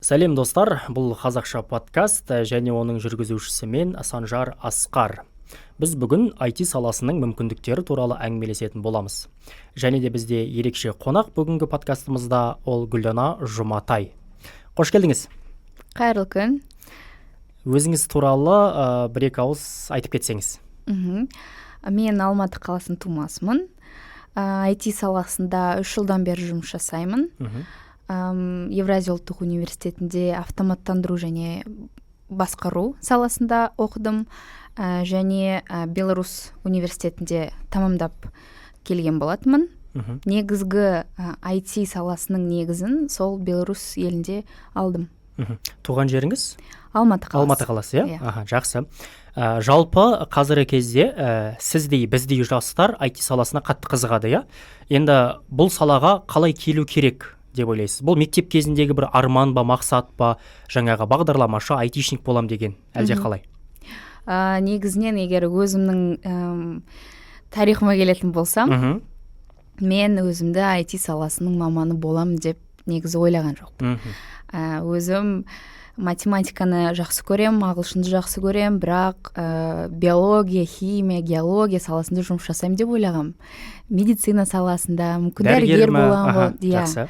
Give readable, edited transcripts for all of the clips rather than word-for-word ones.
Сәлем достар, бұл қазақша подкаст және оның жүргізушісі мен Санжар Асқар. Біз бүгін IT саласының мүмкіндіктері туралы әңгімелесетін боламыз. Және де бізде ерекше қонақ бүгінгі подкастымызда ол Гүлдана Жұматай. Қош келдіңіз. Қайырлы күн. Өзіңіз туралы бір-екі ауыз айтып кетсеңіз. Мен Алматы қаласының тумасымын. IT саласында 3 жылдан бері жұмыс жасаймын. Евразия ұлттық университетінде автоматтандыру және басқару саласында оқыдым. Және Беларусь университетінде тамамдап келген болатынмын. Негізгі IT саласының негізін сол Беларусь елінде алдым. Туған жеріңіз? Алматы қаласы. Алматы қаласы, иә? Жақсы. Жалпы қазіргі кезде сіздей, біздей жастар IT саласына қатты қызығады, иә? Енді бұл салаға қалай келу керек деп ойлайсыз? Бұл мектеп кезіндегі бір арман ба, мақсат па, жаңағы бағдарламашы, айтишник болам деген, әлде қалай? Негізінен егер өзімнің тарихыма келетін болсам, мен өзімді IT саласының маманы болам деп негізі ойлаған жоқпын. Өзім математиканы жақсы көрем, ағылшынды жақсы көрем, бірақ биология, химия, геология саласында жұмыс жасаймын деп ойлағам. Медицина саласында мүмкін дәрігер боламын. Жақсы.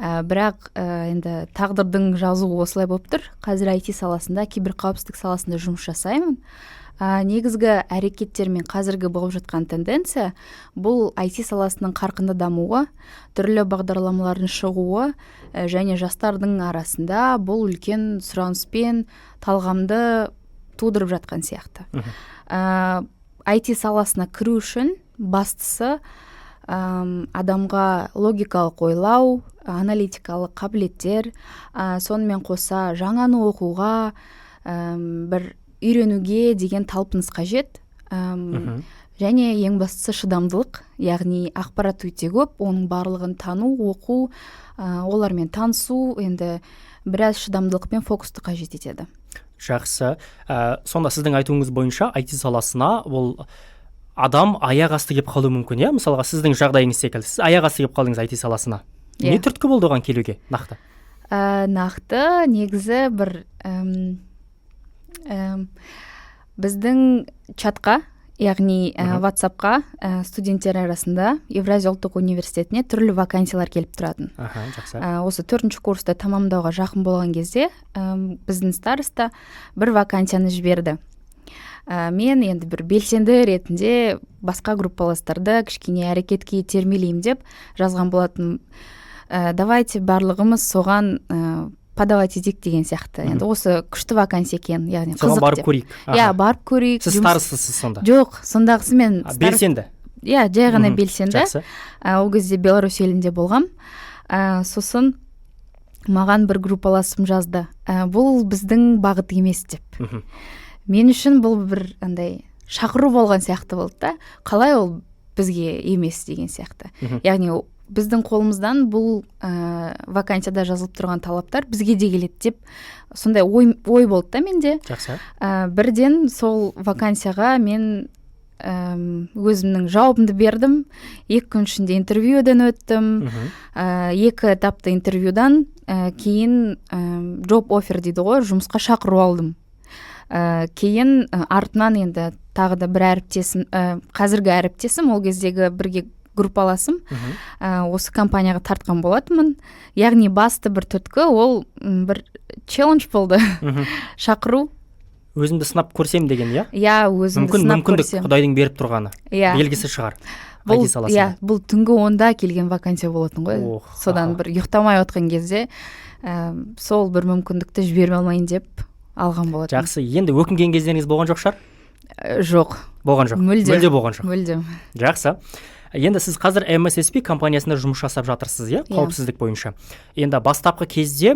Бірақ енді тағдырдың жазуы осылай болып тұр. Қазір IT саласында, киберқауіпсіздік саласында жұмыс жасаймын. Негізгі әрекеттер мен қазіргі болып жатқан тенденция бұл IT саласының қарқынды дамуы, түрлі бағдарламалардың шығуы және жастардың арасында бұл үлкен сұраныспен талғамды тудырып жатқан сияқты. IT саласына кіру үшін бастысы адамға логикалық ойлау, аналитикалық қабілеттер, сонымен қоса жаңаны оқуға, бір үйренуге деген талпыныс қажет. Және ең бастысы шыдамдылық, яғни ақпарат өте көп, оның барлығын тану, оқу, олармен танысу, енді біраз шыдамдылық пен фокусты қажет етеді. Жақсы. Сонда сіздің айтуыңыз бойынша IT саласына ол адам аяқ асты келіп қалуы мүмкін, иә? Мысалға сіздің жағдайыңыз секілді. Сіз аяқ асты келіп қалдыңыз IT саласына. Не түрткі болды оған келуге, нақты? Нақты негізі бір біздің чатқа, яғни WhatsApp-қа студенттер арасында Евразия ұлттық университетіне түрлі вакансиялар келіп тұратын. Жақсы. Осы 4-ші курсты тамамдауға жақын болған кезде біздің староста бір вакансияны жіберді. Мен енді бір белсенді ретінде басқа группаластарды кішкене әрекетке итермелеймін деп жазған болатын. Давайте барлығымыз соған подавать етейік деген сияқты. Енді осы күшті вакансия екен, яғни қызық деп. Соған барып көрейік. Барып көрейік. Сіз старостысыз сонда? Жоқ, сондағысы мен белсенді. Жай ғана белсенді. Жақсы. Ол кезде Беларусь елінде болғам. Сосын маған бір группаласым жазды. Бұл біздің бағыт емес деп. Мен үшін бұл бір шақыру болған сияқты болды да. Қалай ол бізге емес деген сияқты. Яғни біздің қолымыздан бұл вакансияда жазылып тұрған талаптар бізге де келеді деп сондай ой болды да менде. Жақсы. Бірден сол вакансияға мен өзімнің жауабымды бердім. 2 күн ішінде интервьюден өттім. 2 этапты интервьюдан кейін job offer дейді ғой, жұмысқа шақыру алдым. Кейін артынан енді тағы да бір әріптесім, қазіргі әріптесім, ол кездегі бірге группаласым осы компанияға тартқан болатынмын. Яғни басты бір түрткі ол бір челлендж болды. Шақыру. Өзімді сынап көрсем деген, иә? Өзімді сынап көрсем. Мүмкіндік Құдайдың беріп тұрғаны. Белгісі шығар. Бұл түнгі 10-да келген вакансия болатын ғой. Содан бір ұйықтамай отқан кезде сол бір мүмкіндікті жібермей алмайын деп алған болатын. Жақсы. Енді өкінген кездеріңіз болған жоқ шығар? Жоқ. Болған жоқ. Мүлде болған жоқ. Мүлдем. Жақсы. Енді сіз қазір MSSP компаниясында жұмыс жасап жатырсыз, иә? Қауіпсіздік бойынша. Енді бастапқы кезде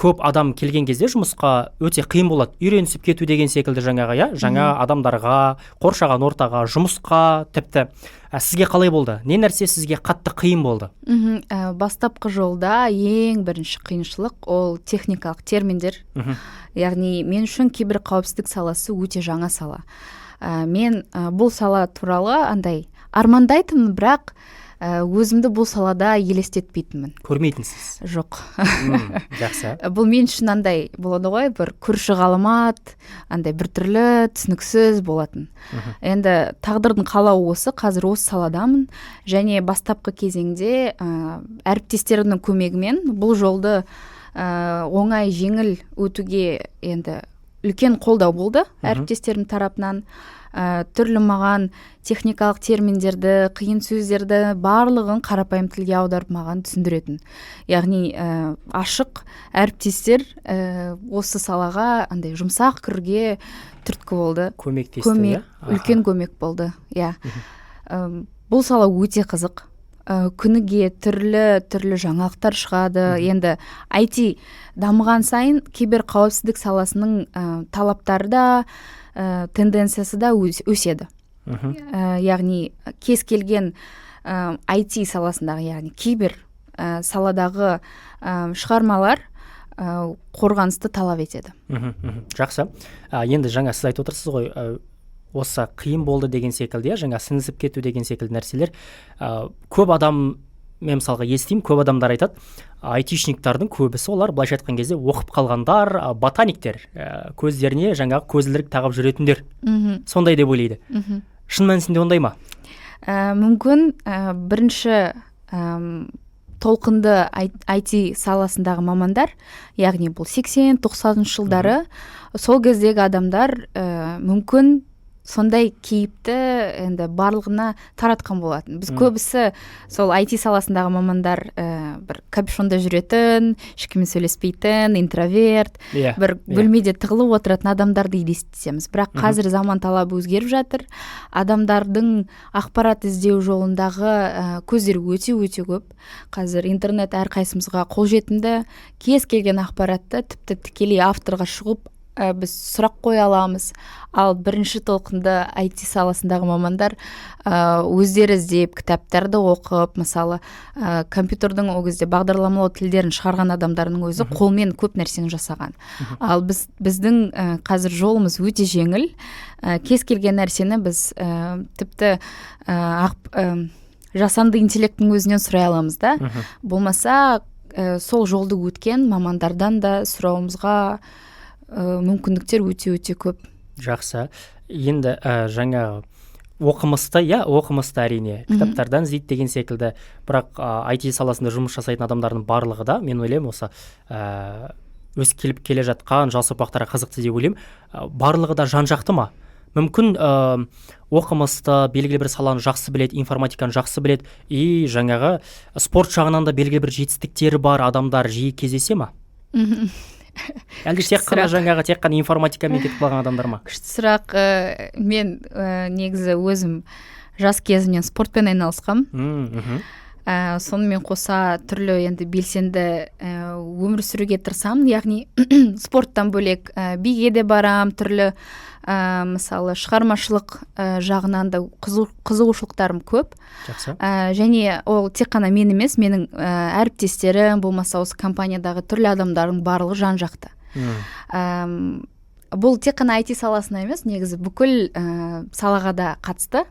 көп адам келген кезде жұмысқа өте қиын болады. Үйренісіп кету деген секілді жаңағы, иә? Жаңа адамдарға, қоршаған ортаға, жұмысқа, тіпті сізге қалай болды? Не нәрсе сізге қатты қиын болды? Бастапқы жолда ең бірінші қиыншылық ол техникалық терминдер. Яғни мен үшін киберқауіпсіздік саласы өте жаңа сала. Мен бұл сала туралы армандайтынмын, бірақ өзімді бұл салада елестетпейтінмін. Көрмейтінсіз? Жоқ. Жақсы. Бұл мен үшін андай болады ғой, бір көрші ғаламат, андай біртүрлі түсініксіз болатын. Енді тағдырдың қалауы осы, қазір осы саладамын, және бастапқы кезеңде әріптестерімнің көмегімен бұл жолды оңай жеңіл өтуге енді үлкен қолдау болды әріптестерім тарапынан. Түрлі маған техникалық терминдерді, қиын сөздерді барлығын қарапайым тілге аударып маған түсіндіретін. Яғни ашық әріптестер осы салаға андай жұмсақ кіруге түрткі болды. Көмектесті, үлкен көмек болды. Бұл сала өте қызық. Күніге түрлі жаңалықтар шығады. Енді IT дамыған сайын киберқауіпсіздік саласының талаптары да тенденциясы да өседі. Яғни кез келген IT саласындағы, яғни кибер саладағы шығармалар қорғанысты талап етеді. Жақсы. Енді жаңа сіз айтып отырсыз ғой, осы қиын болды деген секілді, жаңа сіңісіп кету деген секілді нәрселер. Көп адам, мен мысалға естимін, көп адамдар айтады, айтишниктардың көбісі олар былайша айтқан кезде оқып қалғандар, ботаниктер, көздеріне жаңағы көзілдірік тағып жүретіндер. Сондай деп ойлайды. Шын мәнісінде ондай ма? Мүмкін бірінші толқынды IT саласындағы мамандар, яғни бұл 80-90 жылдары, сол кездегі адамдар мүмкін сондай кейіпті енді барлығына таратқан болатын. Біз көбісі сол IT саласындағы мамандар бір капюшонда жүретін, ешкіммен сөйлеспейтін, интроверт, бір бөлмеде тығылып отыратын адамдарды елестетеміз. Бірақ қазір заман талабы өзгеріп жатыр. Адамдардың ақпарат іздеу жолындағы көздері өте көп. Қазір интернет әрқайсымызға қолжетімді, кез келген ақпаратты тіпті тікелей авторға шығып біз сұрақ қоя аламыз. Ал бірінші толқынды IT саласындағы мамандар өздері іздеп, кітаптарды оқып, мысалы компьютердің ол кезде бағдарламалау тілдерін шығарған адамдардың өзі қолмен көп нәрсені жасаған. Ал біздің қазір жолымыз өте жеңіл. Кез келген нәрсені біз тіпті жасанды интеллекттің өзінен сұрай аламыз да. Болмаса сол жолды өткен мамандардан да сұрауымызға мүмкіндіктер өте көп. Жақсы. Енді жаңа оқымысты әрине кітаптардан іздейді деген секілді, бірақ IT саласында жұмыс жасайтын адамдардың барлығы да, мен ойлаймын, осы өсіп келе жатқан жас ұрпақтарға қызықты деп ойлаймын. Барлығы да жан-жақты ма? Мүмкін оқымысты, белгілі бір саланы жақсы біледі, информатиканы жақсы біледі, и жаңағы спорт жағынан да белгілі бір жетістіктері бар адамдар жиі кездесе ма? Әлде тек қана информатикамен кетіп қалған адамдар ма? Күшті сұрақ. Мен негізі өзім жас кезімнен спортпен айналысқам. Сонымен қоса түрлі енді белсенді өмір сүруге тырысамын. Яғни спорттан бөлек биге де барам, түрлі мысалы шығармашылық жағынан да қызығушылықтарым көп. Жақсы. Және ол тек қана мен емес, менің әріптестерім, болмаса осы компаниядағы түрлі адамдардың барлығы жан-жақты. Бұл тек қана IT саласына емес, негізі бүкіл салаға да қатысты.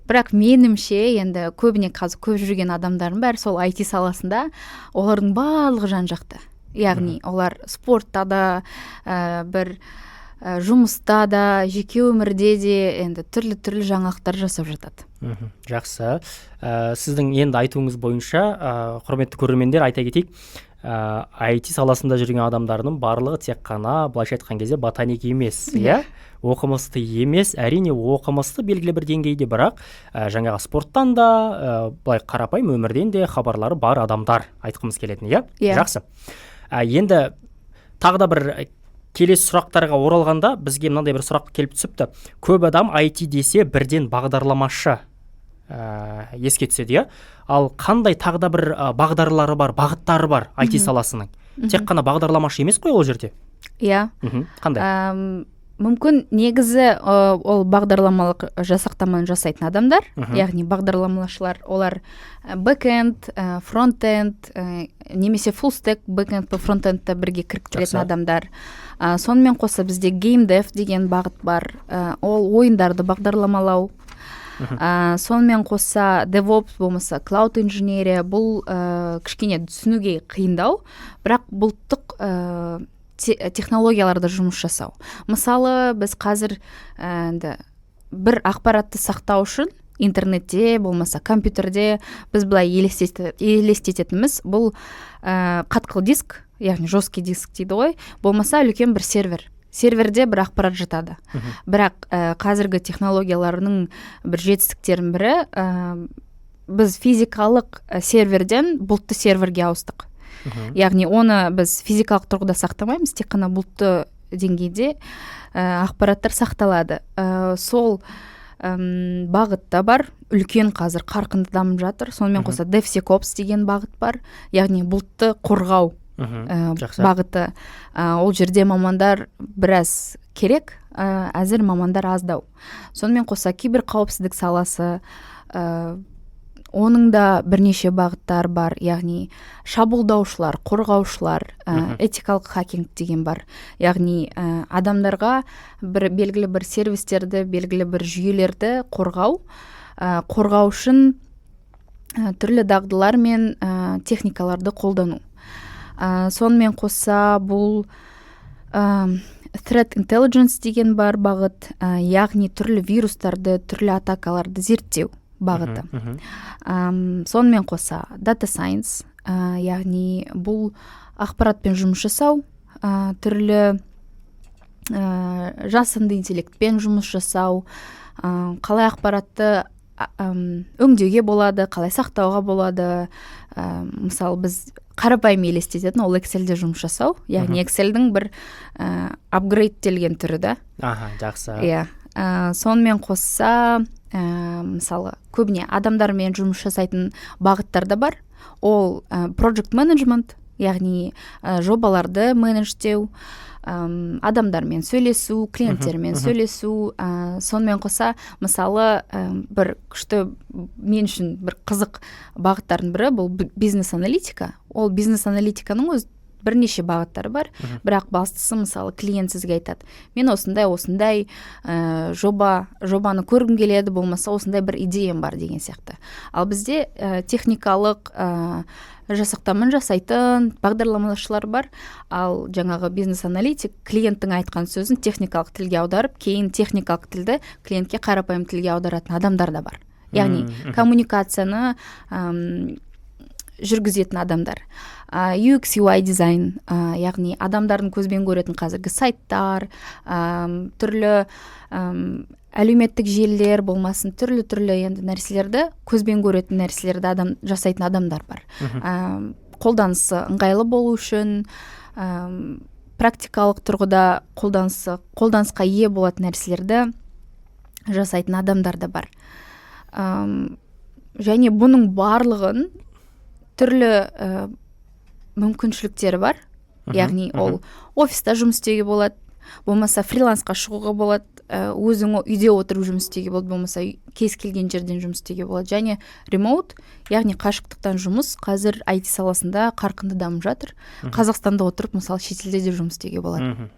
Бірақ менімше енді көбіне қазір көп жүрген адамдардың бәрі сол IT саласында, олардың барлығы жан-жақты. Яғни олар спортта да, бір жұмыста да, жеке өмірде де енді түрлі жаңалықтар жасап жатады. Жақсы. Сіздің енді айтуыңыз бойынша, құрметті көрермендер, айта кетейік, IT саласында жүрген адамдардың барлығы тек қана былайша айтқан кезде ботаник емес, оқымысты емес, әрине оқымысты белгілі бір деңгейде, бірақ жаңағы спорттан да, былай қарапайым өмірден де хабарлары бар адамдар айтқымыз келетін, Жақсы. Енді тағы да бір келесі сұрақтарға оралғанда бізге мынандай бір сұрақ келіп түсіпті. Көп адам IT десе бірден бағдарламашы еске түседі, Ал қандай тағы да бір бағдарлары бар, бағыттары бар IT саласының? Тек қана бағдарламашы емес қой ол жерде? Қандай? Мүмкін негізі ол бағдарламалық жасақтаманы жасайтын адамдар, яғни бағдарламалаушылар, олар бэкэнд, фронтенд, немесе full stack бэкэнд пен фронтендті бірге кіріктіретін адамдар. Сонымен қоса бізде геймдев деген бағыт бар, ол ойындарды бағдарламалау. Сонымен қоса DevOps болмаса Cloud инженерия бұл кішкене түсінуге қиындау, бірақ бұлттық технологияларда жұмыс жасау. Мысалы, біз қазір бір ақпаратты сақтау үшін интернетте болмаса компьютерде біз былай елестететініміз бұл қатқыл диск, яғни жесткий диск дейді ғой, болмаса үлкен бір серверде бір ақпарат жатады. Бірақ қазіргі технологияларының бір жетістіктерінің бірі, біз физикалық серверден бұлтты серверге ауыстық. Яғни оны біз физикалық тұрғыда сақтамаймыз, тек қана бұлтты деңгейде ақпараттар сақталады. Сол бағытта бар, үлкен қазір қарқынды дамып жатыр. Сонымен қоса DevSecOps деген бағыт бар, яғни бұлтты қорғау бағыты. Ол жерде мамандар біраз керек, әзір мамандар аздау. Сонымен қоса киберқауіпсіздік саласы, оның да бірнеше бағыттар бар, яғни шабуылдаушылар, қорғаушылар, этикалық хакинг деген бар. Яғни адамдарға белгілі бір сервистерді, белгілі бір жүйелерді қорғау үшін түрлі дағдылар мен техникаларды қолдану. Сонымен қоса бұл threat intelligence деген бар бағыт, яғни түрлі вирустарды, түрлі атакаларды зерттеу бағыты. Сонымен қоса data science, яғни бұл ақпаратпен жұмыс жасау, түрлі жасанды интеллектпен жұмыс жасау, қалай ақпаратты өңдеуге болады, қалай сақтауға болады. Мысалы, біз қарапайым елестететін ол Excel-де жұмыс жасау, яғни Excel-дің бір апгрейдтелген түрі да. Жақсы. Сонымен қоса, мысалы, көбіне адамдармен жұмыс жасайтын бағыттарда бар. Ол project management, яғни жобаларды менедждеу, адамдармен сөйлесу, клиенттермен сөйлесу. Сонымен қоса, мысалы, бір күшті мен үшін бір қызық бағыттардың бірі бұл бизнес-аналитика. Ол бизнес-аналитиканың өз бірнеше бағыттары бар, бірақ бастысы, мысалы, клиент сізге айтады: мен осындай жобаны көргім келеді, болмаса осындай бір идеям бар деген сияқты. Ал бізде техникалық жасақтамын жасайтын бағдарламалаушылар бар, ал жаңағы бизнес-аналитик клиенттің айтқан сөзін техникалық тілге аударып, кейін техникалық тілді клиентке қарапайым тілге аударатын адамдар да бар. Яғни коммуникацияны жүргізетін адамдар. UX UI дизайн, яғни адамдардың көзбен көретін қазіргі сайттар, түрлі әлеуметтік желілер болмасын, түрлі енді нәрселерді, көзбен көретін нәрселерді жасайтын адамдар бар. Қолданысы ыңғайлы болу үшін, практикалық тұрғыда қолданысқа ие болатын нәрселерді жасайтын адамдар да бар. Және бұның барлығын түрлі мүмкіншіліктері бар. Яғни ол офиста жұмыс істеуге болады, болмаса фрилансқа шығуға болады, өзің үйде отырып жұмыс істеуге болады, болмаса кез келген жерден жұмыс істеуге болады. Және ремоут, яғни қашықтықтан жұмыс қазір IT саласында қарқынды дамып жатыр. Қазақстанда отырып, мысалы, шетелде де жұмыс істеуге болады.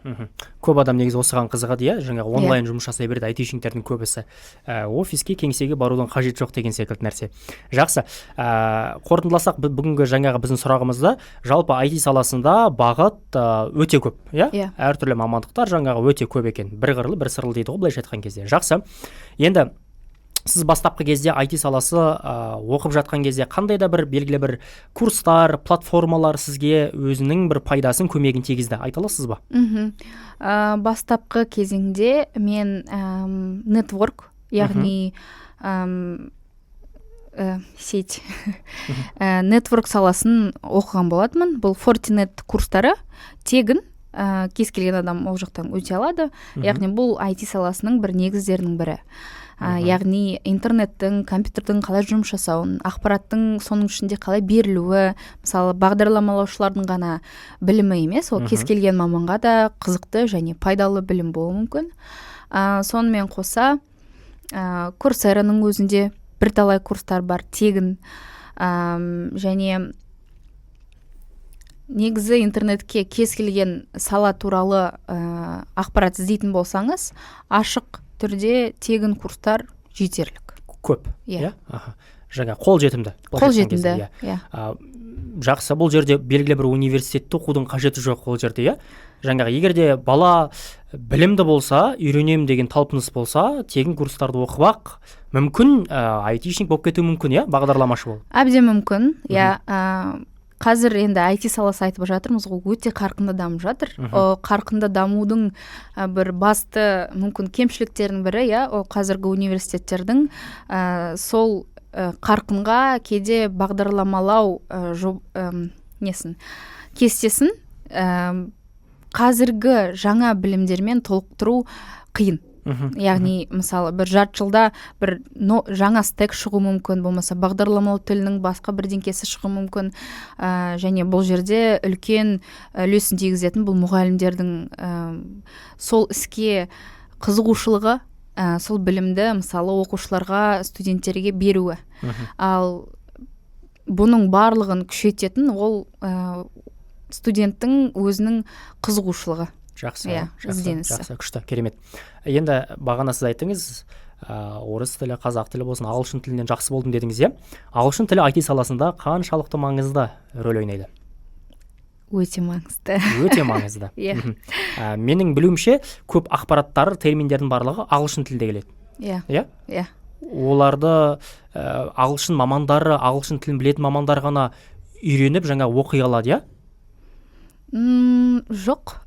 Көп адам негізі осыған қызығады, жаңағы онлайн жұмыс жасай береді айтишниктердің көбісі. Офиске, кеңсеге барудан қажет жоқ деген секілді нәрсе. Жақсы. Қорытындыласақ, бүгінгі жаңағы біздің сұрағымызда жалпы IT саласында бағыт өте көп, әртүрлі мамандықтар жаңағы өте көп екен. Bir қырлы, бір сырлы дейді ғой, былайша айтқан кезде. Жақсы. Енді сіз бастапқы кезде IT саласы оқып жатқан кезде қандай да бір белгілі бір курстар, платформалар сізге өзінің бір пайдасын, көмегін тигізді? Айта аласыз ба? Бастапқы кезеңде мен network, яғни сеть, network саласын оқыған болатынмын. Бұл Fortinet курстары тегін, кез келген адам ол жақтан өте алады. Яғни бұл IT саласының бір негіздерінің бірі. Яғни интернеттің, компьютердің қалай жұмыс жасауын, ақпараттың соның ішінде қалай берілуі, мысалы, бағдарламалаушылардың ғана білімі емес, ол кез келген маманға да қызықты және пайдалы білім болуы мүмкін. Сонымен қоса, Courseraның өзінде бірталай курстар бар, тегін. Және негізі интернетке кез келген сала туралы ақпарат іздейтін болсаңыз, ашық түрде тегін курстар жетерлік. көп. Иә. Жаңа қолжетімді. Қолжетімді, иә. Жақсы, бұл жерде белгілі бір университетті оқудың қажеті жоқ бұл жерде, иә. Жаңағы егерде бала білімді болса, үйренем деген талпыныс болса, тегін курстарды оқып ақ, мүмкін айтишник болып кетуі мүмкін, иә, бағдарламашы болып. Әбден мүмкін, иә. Қазір енді IT саласы айтып жатырмыз ғой, өте қарқынды дамып жатыр. Қарқынды дамудың бір басты мүмкін кемшіліктерінің бірі, иә, ол қазіргі университеттердің сол қарқынға кейде бағдарламалау кестесін қазіргі жаңа білімдермен толықтыру қиын. Яғни мысалы бір жарты жылда бір жаңа стек шығу мүмкін, болмаса бағдарламалау тілінің басқа бірдеңкесі шығу мүмкін, және бұл жерде үлкен үлесін тигізетін бұл мұғалімдердің сол іске қызығушылығы, сол білімді мысалы оқушыларға, студенттерге беруі. Ал бұның барлығын күшейтетін ол студенттің өзінің қызығушылығы. Жақсы, жақсы, күшті, керемет. Енді бағана сіз айттыңыз, орыс тілі, қазақ тілі болсын, ағылшын тілінен жақсы болдым дедіңіз, иә? Ағылшын тілі IT саласында қаншалықты маңызды рөл ойнайды? Өте маңызды. Өте маңызды. Менің білуімше, көп ақпараттар, терминдердің барлығы ағылшын тілде келеді. Иә. Оларды ағылшын мамандары, ағылшын тілін білетін мамандар ғана үйреніп, жаңа оқи алады, иә? Жоқ.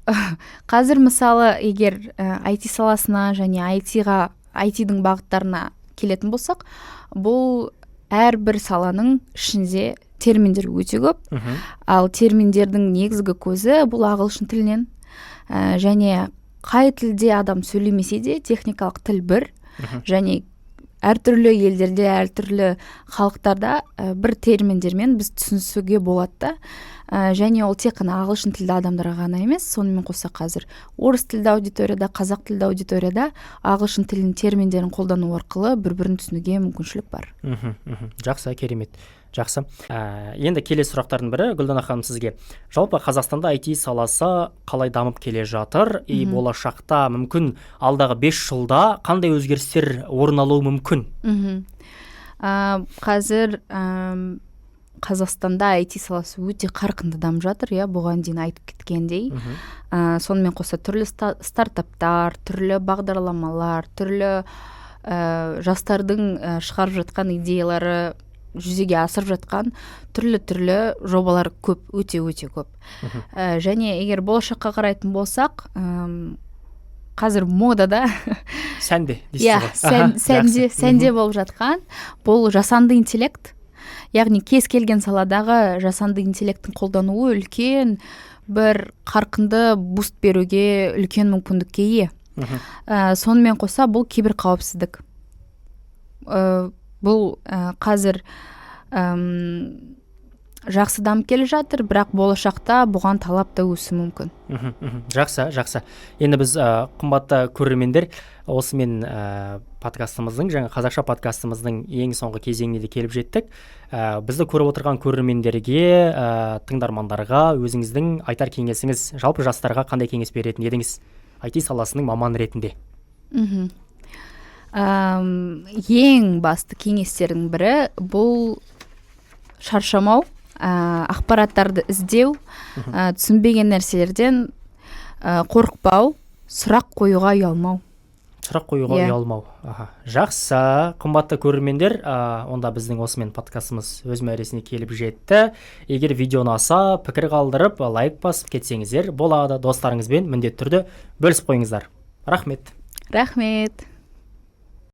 Қазір мысалы егер IT саласына және IT-дің бағыттарына келетін болсақ, бұл әрбір саланың ішінде терминдер өте көп. Ал терминдердің негізгі көзі бұл ағылшын тілінен. Және қай тілде адам сөйлемесе де техникалық тіл бір. Және әртүрлі елдерде, әртүрлі халықтарда бір терминдермен біз түсінісуге болады. Және ол тек қана ағылшын тілді адамдарға ғана емес, сонымен қоса қазір орыс тілді аудиторияда, қазақ тілді аудиторияда ағылшын тілінің терминдерін қолдану арқылы бір-бірін түсінуге мүмкіншілік бар. Жақсы, керемет. Жақсы. Енді келесі сұрақтардың бірі, Гүлдана ханым, сізге. Жалпы Қазақстанда IT саласы қалай дамып келе жатыр? Болашақта мүмкін алдағы 5 жылда қандай өзгерістер орын алуы мүмкін? Қазір Қазақстанда IT саласы өте қарқынды дамып жатыр, иә, бұған дейін айтып кеткендей. Сонымен қоса түрлі стартаптар, түрлі бағдарламалар, түрлі жастардың шығарып жатқан идеялары, жүзеге асырып жатқан түрлі жобалар көп, өте көп. Және егер болашаққа қарайтын болсақ, қазір модада сәнде дейсіз ғой. Сәнде болып жатқан бұл жасанды интеллект. Яғни кез келген саладағы жасанды интеллекттің қолдануы үлкен бір қарқынды буст беруге үлкен мүмкіндікке ие. Сонымен қоса бұл киберқауіпсіздік. Бұл қазір жақсы дамып келе жатыр, бірақ болашақта бұған талап та өсуі мүмкін. Жақсы. Енді біз қымбатты көрермендер, осымен подкастымыздың, жаңа қазақша подкастымыздың ең соңғы кезеңіне де келіп жеттік. Бізді көріп отырған көрермендерге, тыңдармандарға өзіңіздің айтар кеңесіңіз, жалпы жастарға қандай кеңес беретін едіңіз IT саласының маман ретінде? Ең басты кеңестердің бірі бұл шаршамау, ақпараттарды іздеу, түсінбеген нәрселерден қорықпау, сұрақ қоюға ұялмау. Жақсы, қымбатты көрермендер, онда біздің осымен подкастымыз өз мәресіне келіп жетті. Егер видео ұнаса, пікір қалдырып, лайк басып кетсеңіздер болады, достарыңызбен міндетті түрде бөлісіп қойыңыздар. Рахмет.